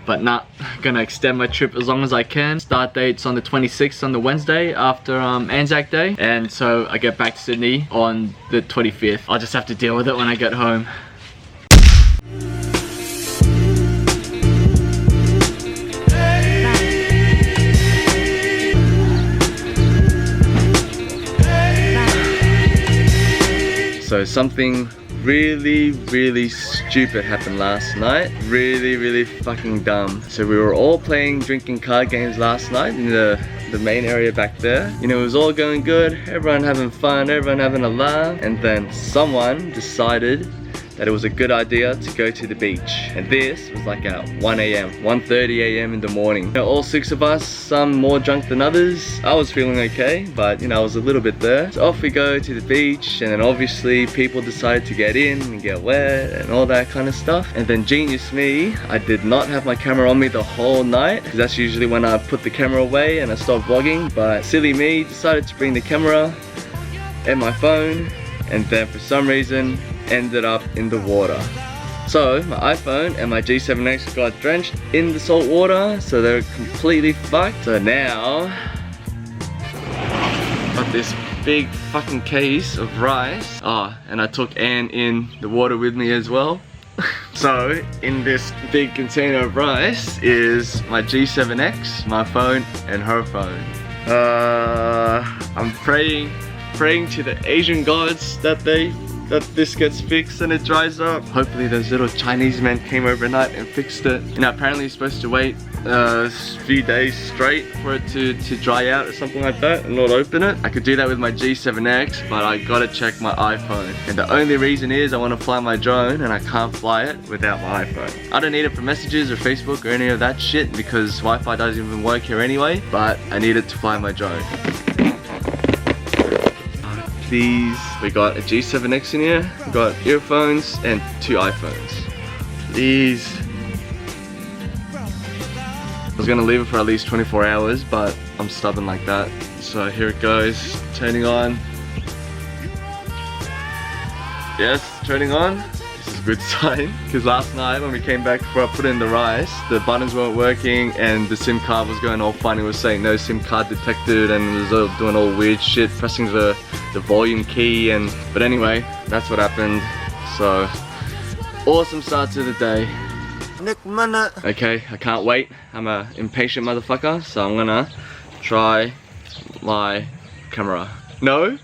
but not gonna extend my trip as long as I can. Start date's on the 26th on the Wednesday after Anzac Day, and so I get back to Sydney on the 25th. I'll just have to deal with it when I get home. So something really stupid happened last night. Really fucking dumb. So we were all playing drinking card games last night in the main area back there. You know, it was all going good, everyone having fun, everyone having a laugh, and then someone decided that it was a good idea to go to the beach. And this was like at 1 AM, 1:30 AM in the morning. You know, all 6 of us, some more drunk than others. I was feeling okay, but you know, I was a little bit there. So off we go to the beach, and then obviously people decided to get in and get wet and all that kind of stuff. And then genius me, I did not have my camera on me the whole night, because that's usually when I put the camera away and I stop vlogging. But silly me decided to bring the camera and my phone, and then for some reason ended up in the water. So my iPhone and my G7X got drenched in the salt water, so they're completely fucked. So now got this big fucking case of rice. Oh, and I took Anne in the water with me as well. So in this big container of rice is my G7X, my phone, and her phone. I'm praying to the Asian gods that this gets fixed and it dries up. Hopefully those little Chinese men came overnight and fixed it. You know, apparently you're supposed to wait a few days straight for it to dry out or something like that and not open it. I could do that with my G7X, but I gotta check my iPhone. And the only reason is I want to fly my drone, and I can't fly it without my iPhone. I don't need it for messages or Facebook or any of that shit because Wi-Fi doesn't even work here anyway, but I need it to fly my drone. Please. We got a G7X in here, we got earphones and 2 iPhones. Please. I was gonna leave it for at least 24 hours, but I'm stubborn like that. So here it goes, turning on. Yes, turning on. This is a good sign, because last night when we came back before I put in the rice, the buttons weren't working and the SIM card was going all funny. It was saying no SIM card detected, and it was all doing all weird shit, pressing the volume key. But anyway, that's what happened. So awesome start to the day. Okay, I can't wait. I'm a impatient motherfucker, so I'm gonna try my camera. No?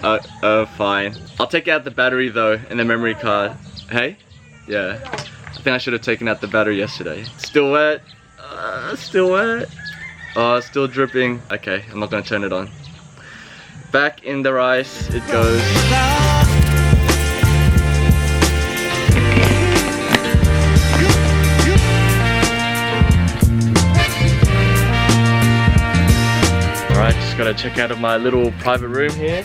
Fine. I'll take out the battery though, and the memory card. Hey? Yeah. I think I should have taken out the battery yesterday. Still wet. Still wet. Oh, still dripping. Okay, I'm not gonna turn it on. Back in the rice it goes. Alright, just gotta check out of my little private room here.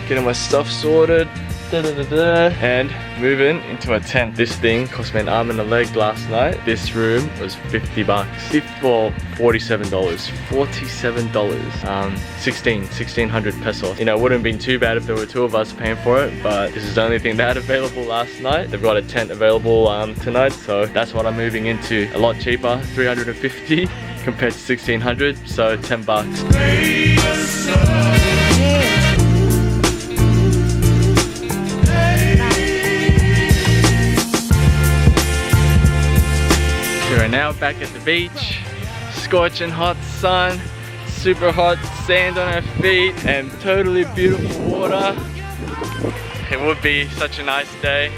Getting my stuff sorted. And moving into a tent. This thing cost me an arm and a leg last night. This room was 50 bucks. Well, $47. $47. 1600 pesos. You know, it wouldn't have been too bad if there were 2 of us paying for it, but this is the only thing they had available last night. They've got a tent available tonight, so that's what I'm moving into. A lot cheaper, 350 compared to 1600, so 10 bucks. We're now back at the beach, scorching hot sun, super hot sand on our feet, and totally beautiful water. It would be such a nice day,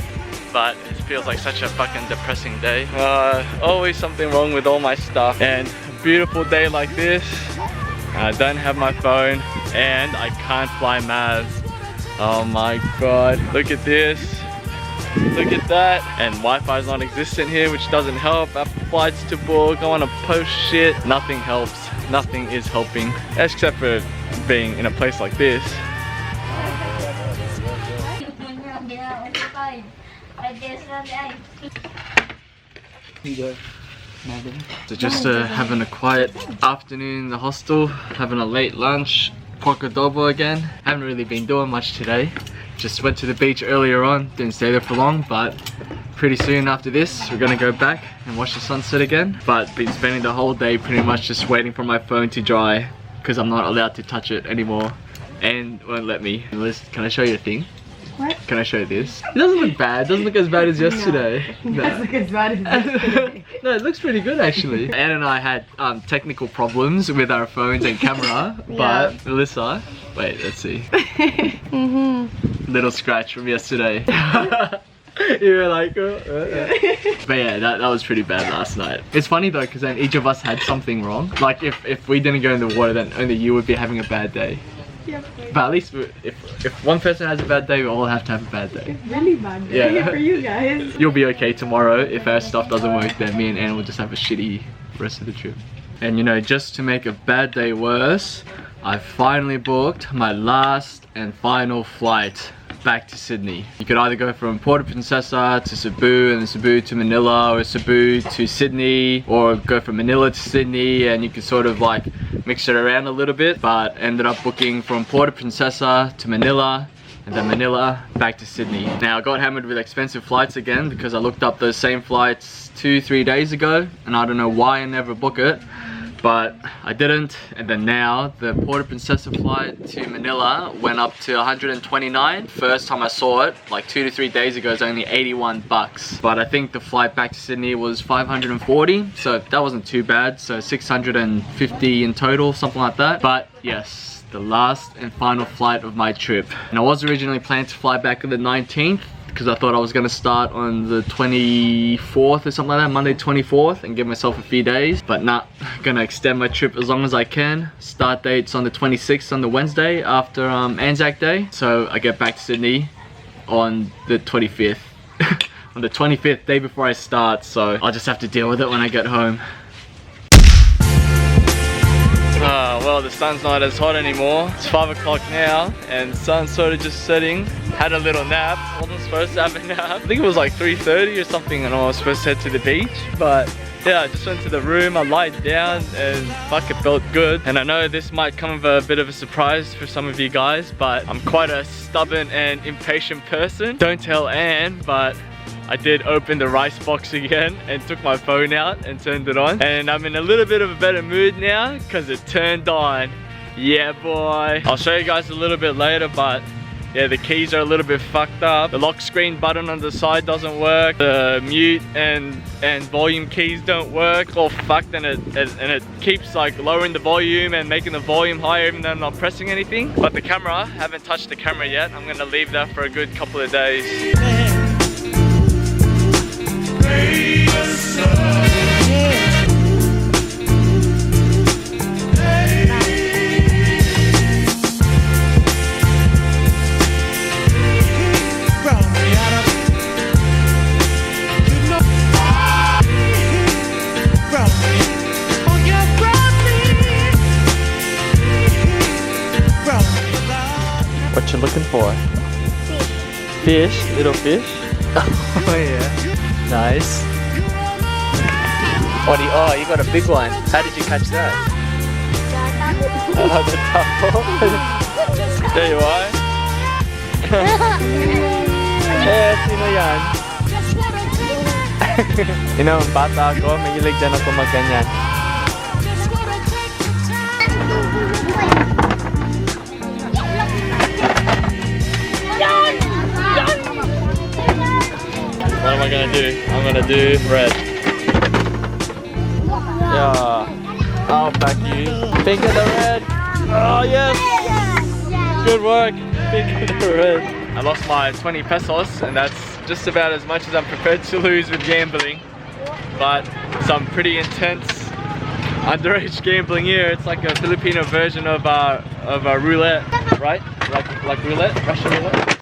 but it feels like such a fucking depressing day. Always something wrong with all my stuff, and a beautiful day like this, I don't have my phone, and I can't fly Maz. Oh my god, look at this. Look at that. And Wi-Fi is non-existent here, which doesn't help. Our flights to book, I want to post shit. Nothing helps. Nothing is helping. Except for being in a place like this. So just having a quiet afternoon in the hostel, having a late lunch, pork adobo again. Haven't really been doing much today. Just went to the beach earlier on, didn't stay there for long, but pretty soon after this, we're gonna go back and watch the sunset again. But been spending the whole day pretty much just waiting for my phone to dry because I'm not allowed to touch it anymore and won't let me. Can I show you a thing? What? Can I show you this? It doesn't look bad. It doesn't look as bad as yesterday. No, it doesn't look as bad as yesterday. No, it looks pretty good actually. Anne and I had technical problems with our phones and camera, but Melissa, wait, let's see. Little scratch from yesterday. You were like, But yeah, that was pretty bad last night. It's funny though, because then each of us had something wrong. Like if we didn't go in the water, then only you would be having a bad day. Yep. But at least if one person has a bad day, we all have to have a bad day. It's really bad day for you guys. You'll be okay tomorrow. If our stuff doesn't work, then me and Anne will just have a shitty rest of the trip. And you know, just to make a bad day worse, I finally booked my last and final flight back to Sydney. You could either go from Port Princesa to Cebu, and then Cebu to Manila, or Cebu to Sydney, or go from Manila to Sydney, and you could sort of like mix it around a little bit, but ended up booking from Port Princesa to Manila, and then Manila back to Sydney. Now I got hammered with expensive flights again because I looked up those same flights 2-3 days ago, and I don't know why I never book it, but I didn't. And then now the Port Princesa flight to Manila went up to 129. First time I saw it, like 2 to 3 days ago, it's only 81 bucks. But I think the flight back to Sydney was 540, so that wasn't too bad. So 650 in total, something like that. But yes, the last and final flight of my trip. And I was originally planning to fly back on the 19th, because I thought I was gonna start on the 24th or something like that, Monday 24th, and give myself a few days. But nah, gonna extend my trip as long as I can. Start date's on the 26th, on the Wednesday after Anzac Day. So I get back to Sydney on the 25th. On the 25th, day before I start, so I'll just have to deal with it when I get home. Well, the sun's not as hot anymore. It's 5 o'clock now and the sun's sort of just setting. Had a little nap. Wasn't supposed to have a nap. I think it was like 3:30 or something and I was supposed to head to the beach. But yeah, I just went to the room, I lied down and fuck, it felt good. And I know this might come as a bit of a surprise for some of you guys, but I'm quite a stubborn and impatient person. Don't tell Anne, but I did open the rice box again and took my phone out and turned it on. And I'm in a little bit of a better mood now because it turned on. Yeah, boy. I'll show you guys a little bit later, but yeah, the keys are a little bit fucked up. The lock screen button on the side doesn't work. The mute and volume keys don't work. All fucked, and it keeps like lowering the volume and making the volume higher even though I'm not pressing anything. But the camera, haven't touched the camera yet. I'm gonna leave that for a good couple of days. What you looking for? Fish. Fish? Little fish? Oh yeah. Nice. Oh, you got a big one. How did you catch that? Oh, the tapo. There you are. Eh, sino yan? You know, bata ako, mahilig din ako magganyan. What am I gonna do? I'm gonna do red. Yeah. I'll back you. Pink of the red. Oh yes. Good work. Pink of the red. I lost my 20 pesos and that's just about as much as I'm prepared to lose with gambling. But some pretty intense underage gambling here. It's like a Filipino version of a roulette, right? Like roulette, Russian roulette.